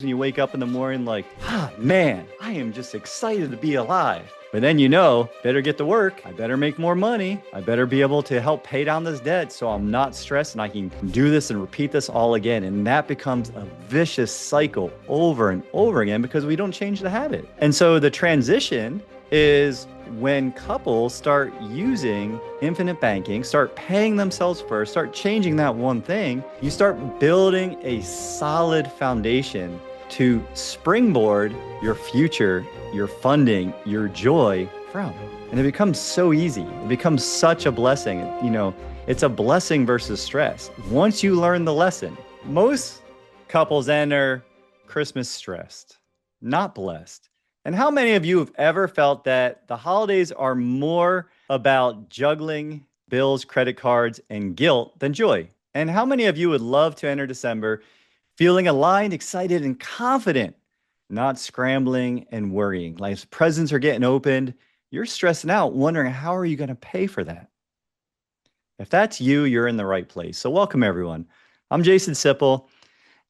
You wake up in the morning like, man, I am just excited to be alive. But then, better get to work. I better make more money. I better be able to help pay down this debt so I'm not stressed and I can do this and repeat this all again. And that becomes a vicious cycle over and over again because we don't change the habit. And so the transition is when couples start using infinite banking, start paying themselves first, start changing that one thing, you start building a solid foundation to springboard your future, your funding, your joy from. And it becomes so easy. It becomes such a blessing. It's a blessing versus stress. Once you learn the lesson, most couples enter Christmas stressed, not blessed. And how many of you have ever felt that the holidays are more about juggling bills, credit cards, and guilt than joy? And how many of you would love to enter December feeling aligned, excited, and confident, not scrambling and worrying? Like as presents are getting opened, you're stressing out, wondering how are you going to pay for that? If that's you, you're in the right place. So welcome, everyone. I'm Jason Sipple,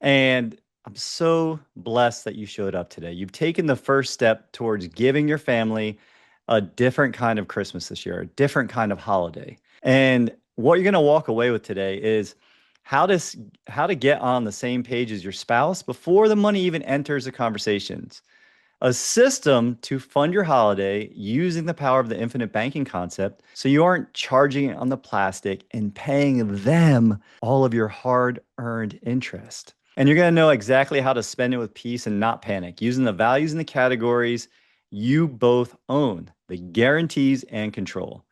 and I'm so blessed that you showed up today. You've taken the first step towards giving your family a different kind of Christmas this year, a different kind of holiday. And what you're going to walk away with today is how to get on the same page as your spouse before the money even enters the conversations. A system to fund your holiday using the power of the infinite banking concept so you aren't charging it on the plastic and paying them all of your hard-earned interest. And you're going to know exactly how to spend it with peace and not panic, using the values and the categories you both own, the guarantees and control.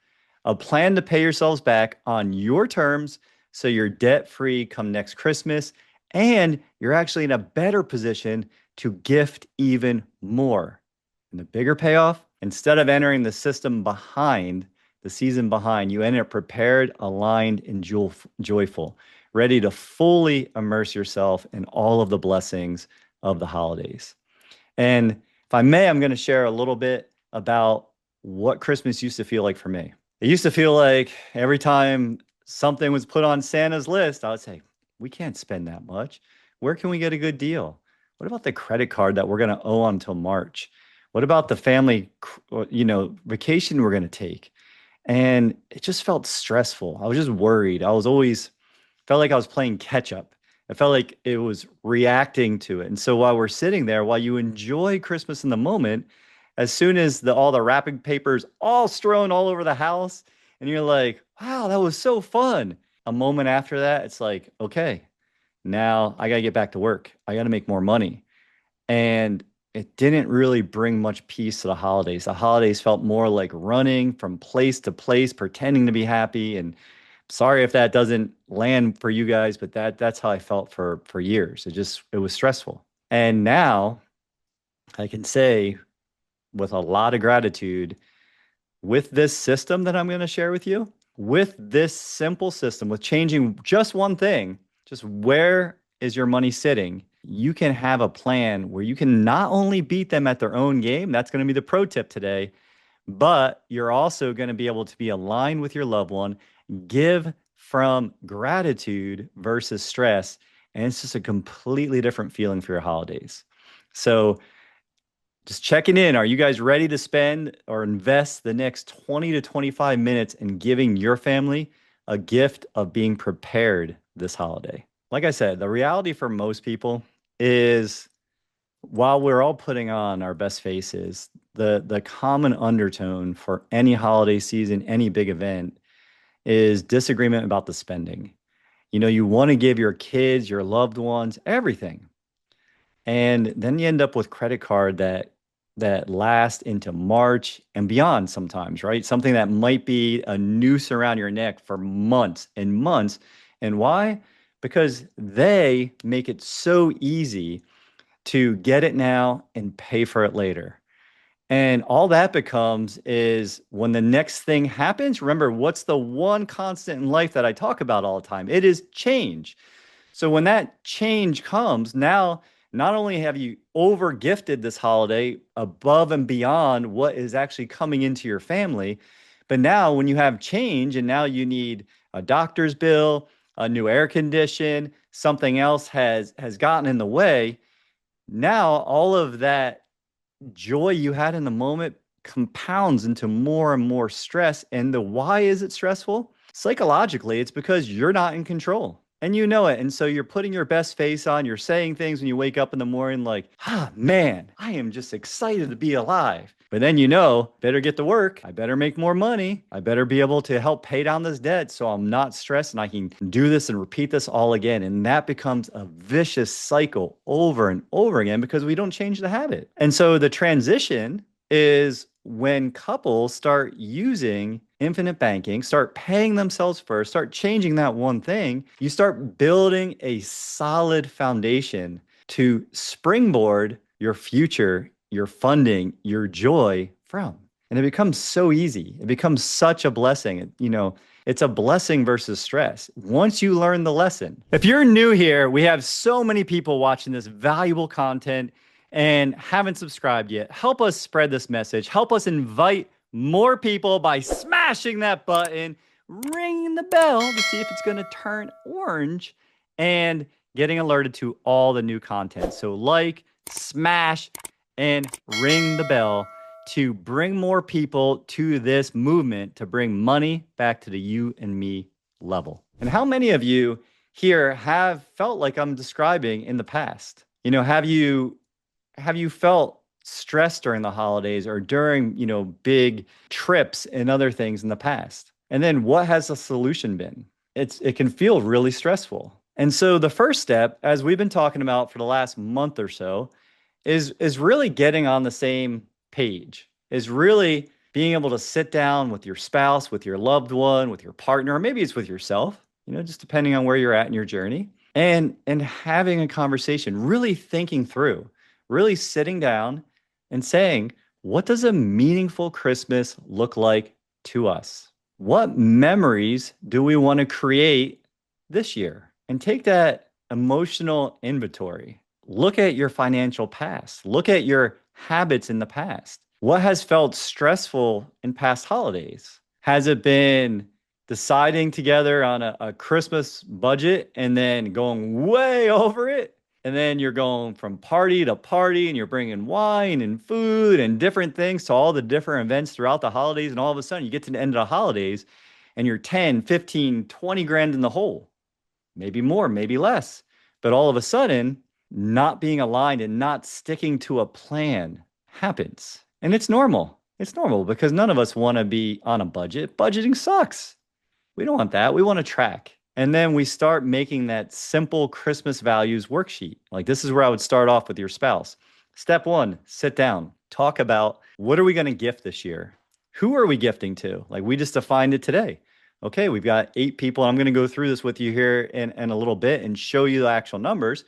A plan to pay yourselves back on your terms so you're debt-free come next Christmas, and you're actually in a better position to gift even more. And the bigger payoff, instead of entering the season behind, you enter prepared, aligned, and joyful, ready to fully immerse yourself in all of the blessings of the holidays. And if I may, I'm going to share a little bit about what Christmas used to feel like for me. It used to feel like every time something was put on Santa's list, I would say, we can't spend that much. Where can we get a good deal? What about the credit card that we're going to owe until March? What about the family, vacation we're going to take? And it just felt stressful. I was just worried. Felt like I was playing catch up. I felt like it was reacting to it. And so while we're sitting there, while you enjoy Christmas in the moment, as soon as all the wrapping papers all strewn all over the house, and you're like, wow, that was so fun. A moment after that, it's like, okay, now I got to get back to work. I got to make more money. And it didn't really bring much peace to the holidays. The holidays felt more like running from place to place, pretending to be happy. And sorry if that doesn't land for you guys, but that's how I felt for years. It was stressful. And now I can say with a lot of gratitude, with this system that I'm going to share with you, with this simple system, with changing just one thing, just where is your money sitting, you can have a plan where you can not only beat them at their own game, that's going to be the pro tip today, but you're also going to be able to be aligned with your loved one, give from gratitude versus stress, and it's just a completely different feeling for your holidays. So just checking in. Are you guys ready to spend or invest the next 20 to 25 minutes in giving your family a gift of being prepared this holiday? Like I said, the reality for most people is while we're all putting on our best faces, the common undertone for any holiday season, any big event is disagreement about the spending. You want to give your kids, your loved ones, everything. And then you end up with credit card that last into March and beyond sometimes, right? Something that might be a noose around your neck for months and months. And why? Because they make it so easy to get it now and pay for it later. And all that becomes is when the next thing happens, remember, what's the one constant in life that I talk about all the time? It is change. So when that change comes, now not only have you over gifted this holiday above and beyond what is actually coming into your family, but now when you have change and now you need a doctor's bill, a new air condition, something else has gotten in the way, Now all of that joy you had in the moment compounds into more and more stress. And the why is it stressful? Psychologically, it's because you're not in control and you know it. And so you're putting your best face on, you're saying things when you wake up in the morning like, man, I am just excited to be alive. But then better get to work. I better make more money. I better be able to help pay down this debt so I'm not stressed and I can do this and repeat this all again. And that becomes a vicious cycle over and over again because we don't change the habit. And so the transition is when couples start using infinite banking, start paying themselves first, start changing that one thing, you start building a solid foundation to springboard your future, your funding, your joy from. And it becomes so easy. It becomes such a blessing. It's a blessing versus stress once you learn the lesson. If you're new here, we have so many people watching this valuable content and haven't subscribed yet. Help us spread this message. Help us invite more people by smashing that button, ringing the bell to see if it's going to turn orange, and getting alerted to all the new content. So smash, and ring the bell to bring more people to this movement to bring money back to the you and me level. And how many of you here have felt like I'm describing in the past? Have you felt stressed during the holidays or during, big trips and other things in the past? And then what has the solution been? It can feel really stressful. And so the first step, as we've been talking about for the last month or so, is really getting on the same page, is really being able to sit down with your spouse, with your loved one, with your partner, or maybe it's with yourself, just depending on where you're at in your journey, and having a conversation, really thinking through, really sitting down and saying, what does a meaningful Christmas look like to us? What memories do we want to create this year? And take that emotional inventory. Look at your financial past. Look at your habits in the past. What has felt stressful in past holidays? Has it been deciding together on a Christmas budget and then going way over it? And then you're going from party to party and you're bringing wine and food and different things to all the different events throughout the holidays. And all of a sudden you get to the end of the holidays and you're 10, 15, 20 grand in the hole, maybe more, maybe less. But all of a sudden, not being aligned and not sticking to a plan happens. And it's normal. It's normal because none of us want to be on a budget. Budgeting sucks. We don't want that. We want to track. And then we start making that simple Christmas values worksheet. Like this is where I would start off with your spouse. Step one, sit down, talk about what are we going to gift this year? Who are we gifting to? Like we just defined it today. Okay, we've got 8 people. I'm going to go through this with you here in a little bit and show you the actual numbers.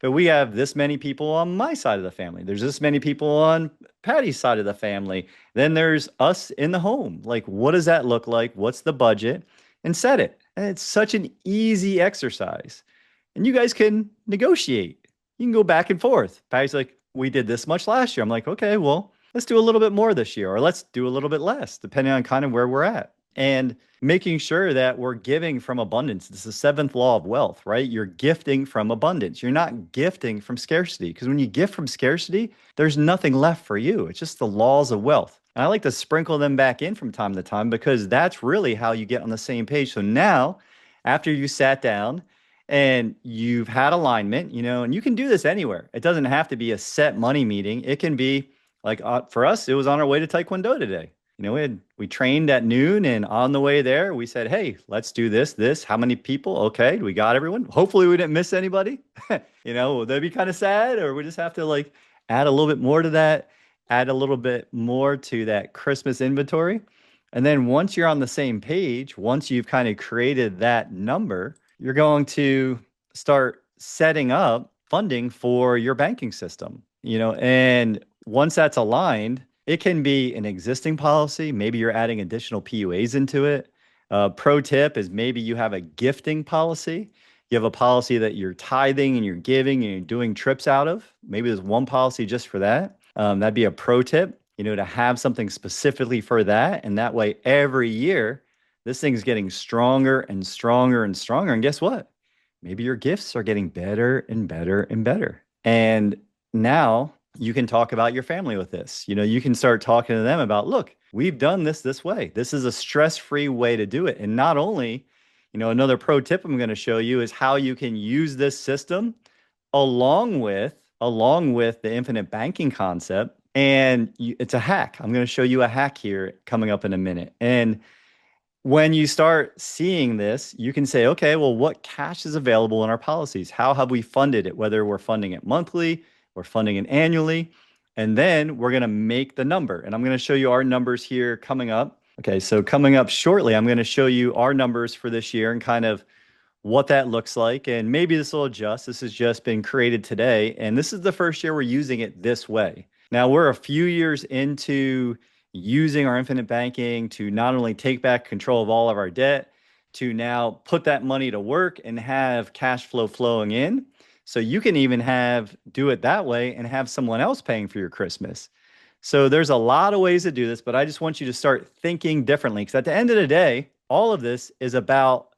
But we have this many people on my side of the family. There's this many people on Patty's side of the family. Then there's us in the home. Like, what does that look like? What's the budget? And set it. And it's such an easy exercise. And you guys can negotiate. You can go back and forth. Patty's like, we did this much last year. I'm like, okay, well, let's do a little bit more this year, or let's do a little bit less, depending on kind of where we're at. And making sure that we're giving from abundance. It's the seventh law of wealth, right? You're gifting from abundance. You're not gifting from scarcity. Because when you gift from scarcity, there's nothing left for you. It's just the laws of wealth. And I like to sprinkle them back in from time to time because that's really how you get on the same page. So now, after you sat down and you've had alignment, and you can do this anywhere. It doesn't have to be a set money meeting. It can be like for us, it was on our way to Taekwondo today. We trained at noon, and on the way there, we said, hey, let's do this. How many people? Okay, we got everyone. Hopefully we didn't miss anybody. That'd be kind of sad, or we just have to add a little bit more to that, add a little bit more to that Christmas inventory. And then once you're on the same page, once you've kind of created that number, you're going to start setting up funding for your banking system, and once that's aligned, it can be an existing policy. Maybe you're adding additional PUAs into it. Pro tip is maybe you have a gifting policy. You have a policy that you're tithing and you're giving and you're doing trips out of. Maybe there's one policy just for that. That'd be a pro tip, to have something specifically for that. And that way, every year, this thing's getting stronger and stronger and stronger. And guess what? Maybe your gifts are getting better and better and better. And now you can talk about your family with this. You can start talking to them about, look, we've done this way. This is a stress-free way to do it. And not only, another pro tip I'm going to show you is how you can use this system along with the infinite banking concept. And it's a hack. I'm going to show you a hack here coming up in a minute. And when you start seeing this, you can say, okay, well, what cash is available in our policies? How have we funded it? Whether we're funding it monthly, we're funding it annually, and then we're going to make the number. And I'm going to show you our numbers here coming up. Okay, so coming up shortly, I'm going to show you our numbers for this year and kind of what that looks like. And maybe this will adjust. This has just been created today. And this is the first year we're using it this way. Now we're a few years into using our infinite banking to not only take back control of all of our debt, to now put that money to work and have cash flow flowing in. So you can even do it that way and have someone else paying for your Christmas. So there's a lot of ways to do this, but I just want you to start thinking differently, because at the end of the day, all of this is about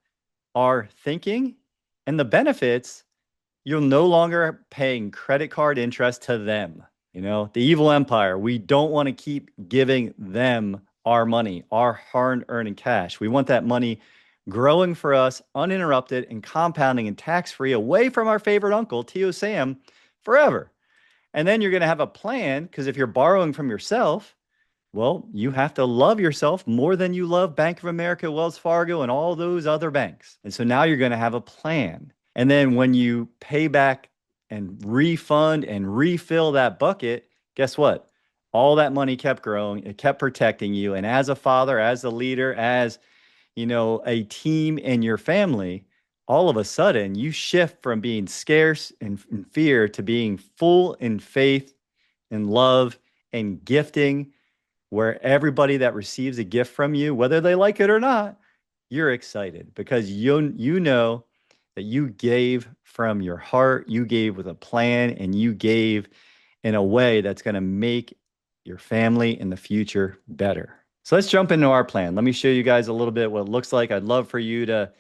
our thinking and the benefits. You're no longer paying credit card interest to them. The evil empire. We don't want to keep giving them our money, our hard-earned cash. We want that money growing for us uninterrupted and compounding and tax-free away from our favorite uncle, Tio Sam, forever. And then you're going to have a plan, because if you're borrowing from yourself, well, you have to love yourself more than you love Bank of America, Wells Fargo, and all those other banks. And so now you're going to have a plan. And then when you pay back and refund and refill that bucket, guess what? All that money kept growing. It kept protecting you. And as a father, as a leader, as a team in your family, all of a sudden you shift from being scarce and in fear to being full in faith and love and gifting, where everybody that receives a gift from you, whether they like it or not, you're excited because you know that you gave from your heart, you gave with a plan, and you gave in a way that's going to make your family in the future better. So let's jump into our plan. Let me show you guys a little bit what it looks like. I'd love for you to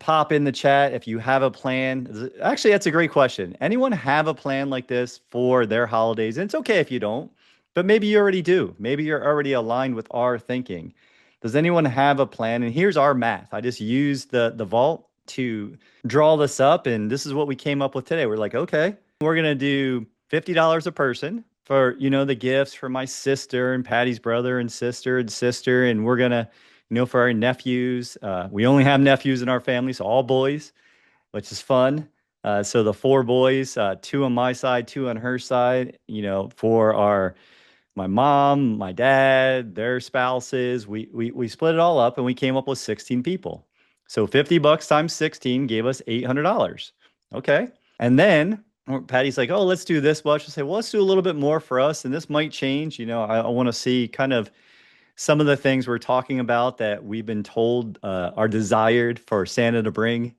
pop in the chat if you have a plan. Actually, that's a great question. Anyone have a plan like this for their holidays? And it's okay if you don't, but maybe you already do. Maybe you're already aligned with our thinking. Does anyone have a plan? And here's our math. I just used the vault to draw this up, and this is what we came up with today. We're like, okay, we're going to do $50 a person for, the gifts for my sister and Patty's brother and sister. And we're going to, for our nephews. We only have nephews in our family, so all boys, which is fun. So the 4 boys, 2 on my side, 2 on her side, for my mom, my dad, their spouses. We split it all up and we came up with 16 people. So $50 times 16 gave us $800. Okay. And then Patty's like, oh, let's do this much. I say, well, let's do a little bit more for us. And this might change. I want to see kind of some of the things we're talking about that we've been told are desired for Santa to bring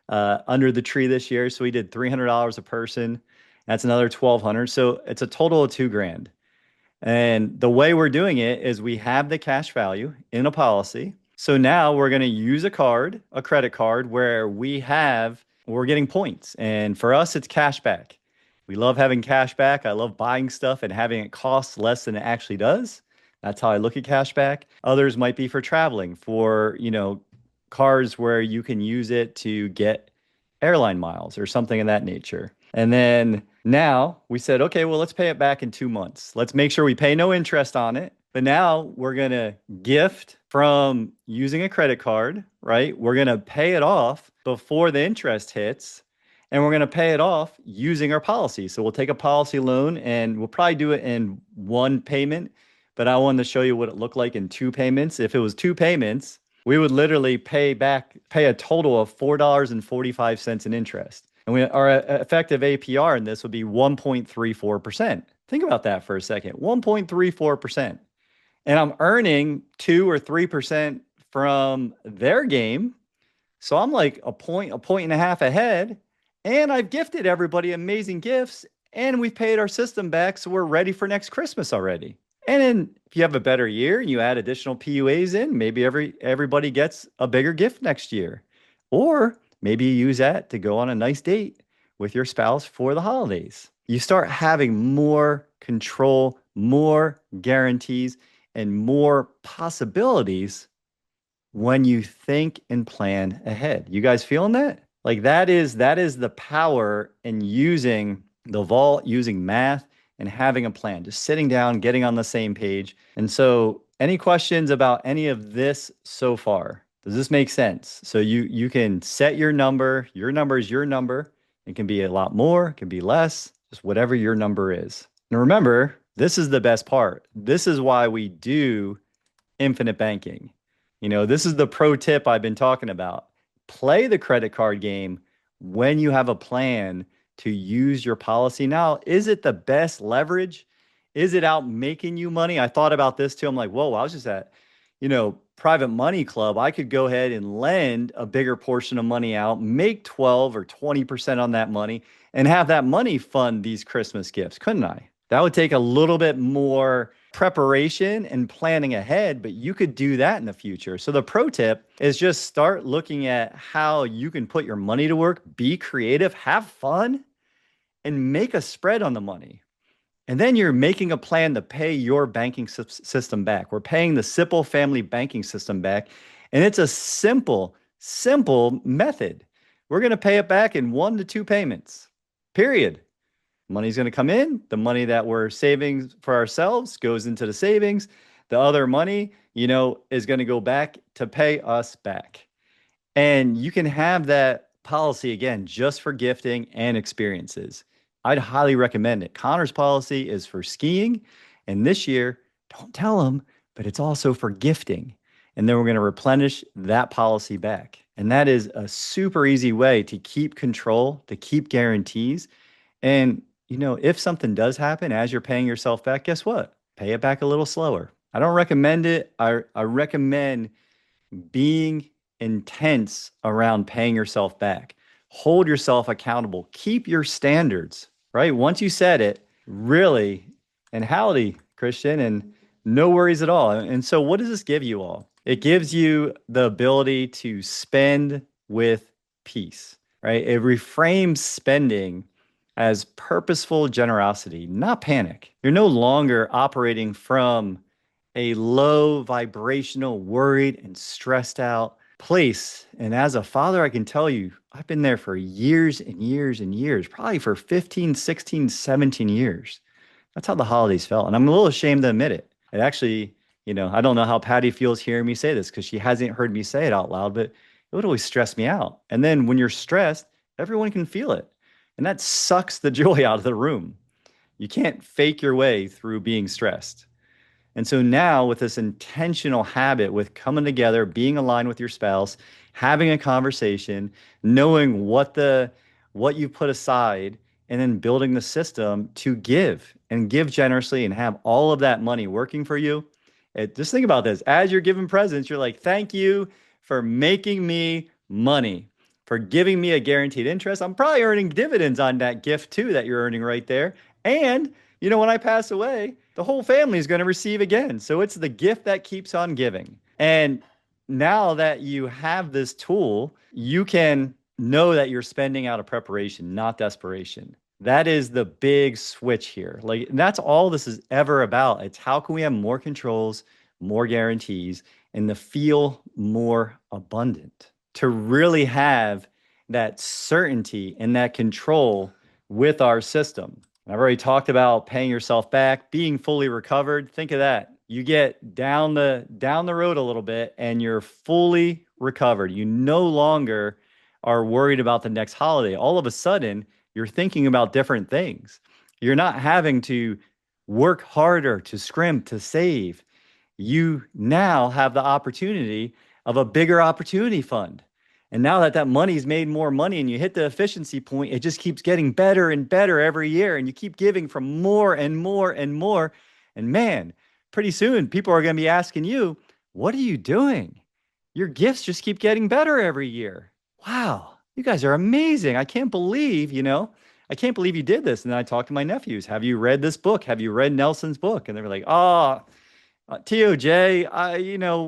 under the tree this year. So we did $300 a person. That's another $1,200. So it's a total of $2,000. And the way we're doing it is we have the cash value in a policy. So now we're going to use a credit card, where we're getting points. And for us, it's cash back. We love having cash back. I love buying stuff and having it cost less than it actually does. That's how I look at cash back. Others might be for traveling, for, cards where you can use it to get airline miles or something of that nature. And then now we said, okay, well, let's pay it back in 2 months. Let's make sure we pay no interest on it. But now we're going to gift from using a credit card, right? We're going to pay it off before the interest hits, and we're going to pay it off using our policy. So we'll take a policy loan and we'll probably do it in 1 payment, but I wanted to show you what it looked like in 2 payments. If it was 2 payments, we would literally pay a total of $4.45 in interest. And our effective APR in this would be 1.34%. Think about that for a second, 1.34%. And I'm earning 2 or 3% from their game. So I'm like a point and a half ahead. And I've gifted everybody amazing gifts. And we've paid our system back. So we're ready for next Christmas already. And then if you have a better year and you add additional PUAs in, maybe everybody gets a bigger gift next year. Or maybe you use that to go on a nice date with your spouse for the holidays. you start having more control, more guarantees, and more possibilities when you think and plan ahead. You guys feeling that? Like that is the power in using the vault, using math and having a plan, just sitting down, getting on the same page. And so, any questions about any of this so far? Does this make sense? So you can set your number. Your number is your number. It can be a lot more, it can be less, just whatever your number is. And remember, this is the best part. This is why we do infinite banking. This is the pro tip I've been talking about. Play the credit card game when you have a plan to use your policy. Now, is it the best leverage? Is it out making you money? I thought about this too. I'm like, whoa, I was just at, private money club. I could go ahead and lend a bigger portion of money out, make 12 or 20% on that money, and have that money fund these Christmas gifts, couldn't I? That would take a little bit more preparation and planning ahead, but you could do that in the future. So the pro tip is just start looking at how you can put your money to work, be creative, have fun, and make a spread on the money. And then you're making a plan to pay your banking system back. We're paying the Sipple family banking system back. And it's a simple, simple method. We're going to pay it back in 1 to 2 payments, period. Money's going to come in. The money that we're saving for ourselves goes into the savings. The other money, is going to go back to pay us back. And you can have that policy again, just for gifting and experiences. I'd highly recommend it. Connor's policy is for skiing. And this year, don't tell him, but it's also for gifting. And then we're going to replenish that policy back. And that is a super easy way to keep control, to keep guarantees. And if something does happen as you're paying yourself back, guess what? Pay it back a little slower. I don't recommend it. I recommend being intense around paying yourself back. Hold yourself accountable. Keep your standards, right? Once you set it, really, and howdy, Christian, and no worries at all. And so what does this give you all? It gives you the ability to spend with peace, right? It reframes spending as purposeful generosity, not panic. You're no longer operating from a low vibrational, worried and stressed out place. And as a father, I can tell you, I've been there for years and years and years, probably for 15, 16, 17 years. That's how the holidays felt. And I'm a little ashamed to admit it. It actually, I don't know how Patty feels hearing me say this because she hasn't heard me say it out loud, but it would always stress me out. And then when you're stressed, everyone can feel it. And that sucks the joy out of the room. You can't fake your way through being stressed. And so now with this intentional habit with coming together, being aligned with your spouse, having a conversation, knowing what you put aside, and then building the system to give and give generously and have all of that money working for you. Just think about this. As you're giving presents, you're like, thank you for making me money, for giving me a guaranteed interest. I'm probably earning dividends on that gift too that you're earning right there. And when I pass away, the whole family is going to receive again. So it's the gift that keeps on giving. And now that you have this tool, you can know that you're spending out of preparation, not desperation. That is the big switch here. Like, that's all this is ever about. It's how can we have more controls, more guarantees, and to feel more abundant, to really have that certainty and that control with our system. I've already talked about paying yourself back, being fully recovered. Think of that. You get down the road a little bit and you're fully recovered. You no longer are worried about the next holiday. All of a sudden, you're thinking about different things. You're not having to work harder to scrimp, to save. You now have the opportunity of a bigger opportunity fund. And now that money's made more money and you hit the efficiency point, it just keeps getting better and better every year. And you keep giving from more and more and more. And man, pretty soon people are going to be asking you, what are you doing? Your gifts just keep getting better every year. Wow, you guys are amazing. I can't believe you did this. And then I talked to my nephews. Have you read this book? Have you read Nelson's book? And they were like, TOJ,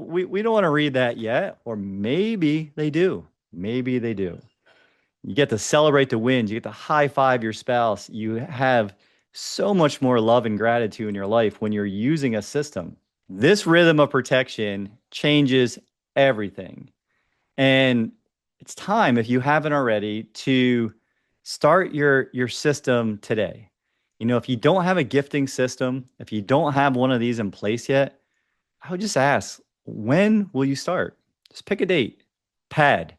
we don't want to read that yet. Or maybe they do. Maybe they do. You get to celebrate the wins. You get to high five your spouse. You have so much more love and gratitude in your life when you're using a system. This rhythm of protection changes everything. And it's time, if you haven't already, to start your system today. You know, if you don't have a gifting system, if you don't have one of these in place yet, I would just ask, when will you start? Just pick a date. Pad,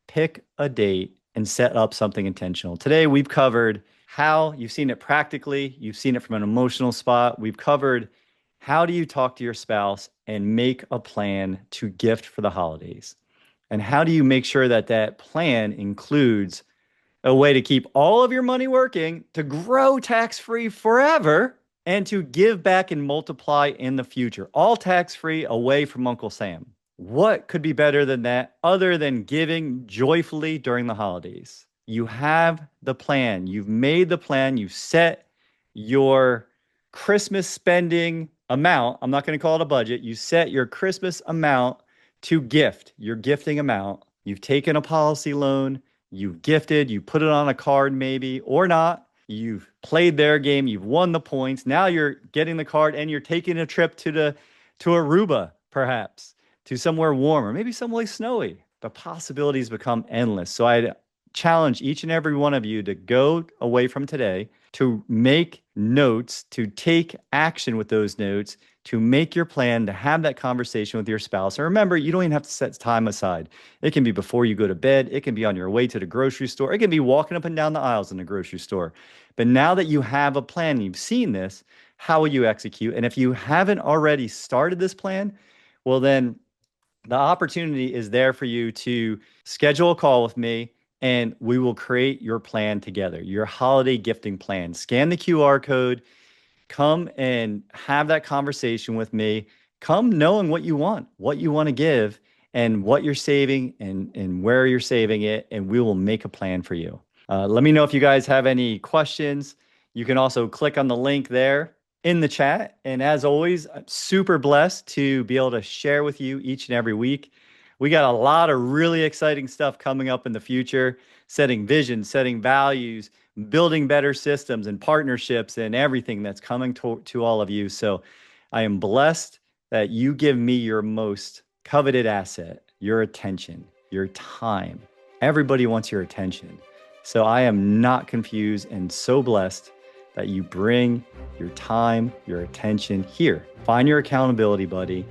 pick a date and set up something intentional. Today, we've covered how you've seen it practically, you've seen it from an emotional spot. We've covered how do you talk to your spouse and make a plan to gift for the holidays? And how do you make sure that that plan includes a way to keep all of your money working, to grow tax-free forever, and to give back and multiply in the future, all tax-free away from Uncle Sam? What could be better than that other than giving joyfully during the holidays? You have the plan. You've made the plan. You've set your Christmas spending amount. I'm not going to call it a budget. You set your Christmas amount to gift, your gifting amount. You've taken a policy loan. You've gifted. You put it on a card maybe or not. You've played their game. You've won the points. Now you're getting the card and you're taking a trip to Aruba, perhaps, to somewhere warmer, maybe someplace snowy. The possibilities become endless. So I challenge each and every one of you to go away from today, to make notes, to take action with those notes, to make your plan, to have that conversation with your spouse. And remember, you don't even have to set time aside. It can be before you go to bed. It can be on your way to the grocery store. It can be walking up and down the aisles in the grocery store. But now that you have a plan, you've seen this, how will you execute? And if you haven't already started this plan, well, then the opportunity is there for you to schedule a call with me and we will create your plan together, your holiday gifting plan. Scan the QR code, come and have that conversation with me. Come knowing what you want to give and what you're saving and where you're saving it, and we will make a plan for you. Let me know if you guys have any questions. You can also click on the link there in the chat. And as always, I'm super blessed to be able to share with you each and every week. We got a lot of really exciting stuff coming up in the future, setting vision, setting values, building better systems and partnerships and everything that's coming to all of you. So I am blessed that you give me your most coveted asset, your attention, your time. Everybody wants your attention. So I am not confused and so blessed that you bring your time, your attention here. Find your accountability buddy,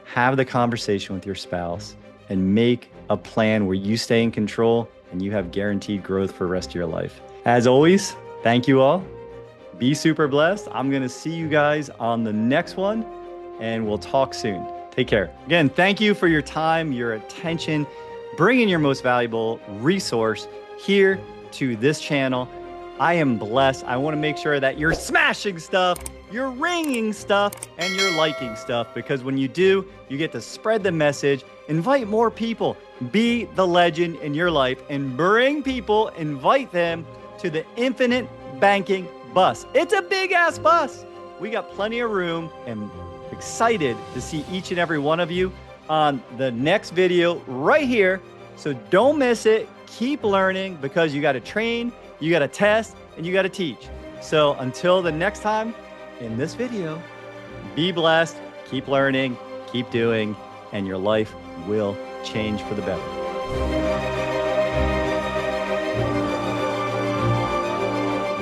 have the conversation with your spouse, and make a plan where you stay in control and you have guaranteed growth for the rest of your life. As always, thank you all. Be super blessed. I'm going to see you guys on the next one, and we'll talk soon. Take care. Again, thank you for your time, your attention, bringing your most valuable resource here to this channel. I am blessed. I want to make sure that you're smashing stuff, you're ringing stuff, and you're liking stuff, because when you do, you get to spread the message, invite more people, be the legend in your life, and bring people, invite them to the infinite banking bus. It's a big ass bus. We got plenty of room and excited to see each and every one of you on the next video right here. So don't miss it. Keep learning, because you got to train, you got to test, and you got to teach. So until the next time in this video, be blessed, keep learning, keep doing, and your life will change for the better.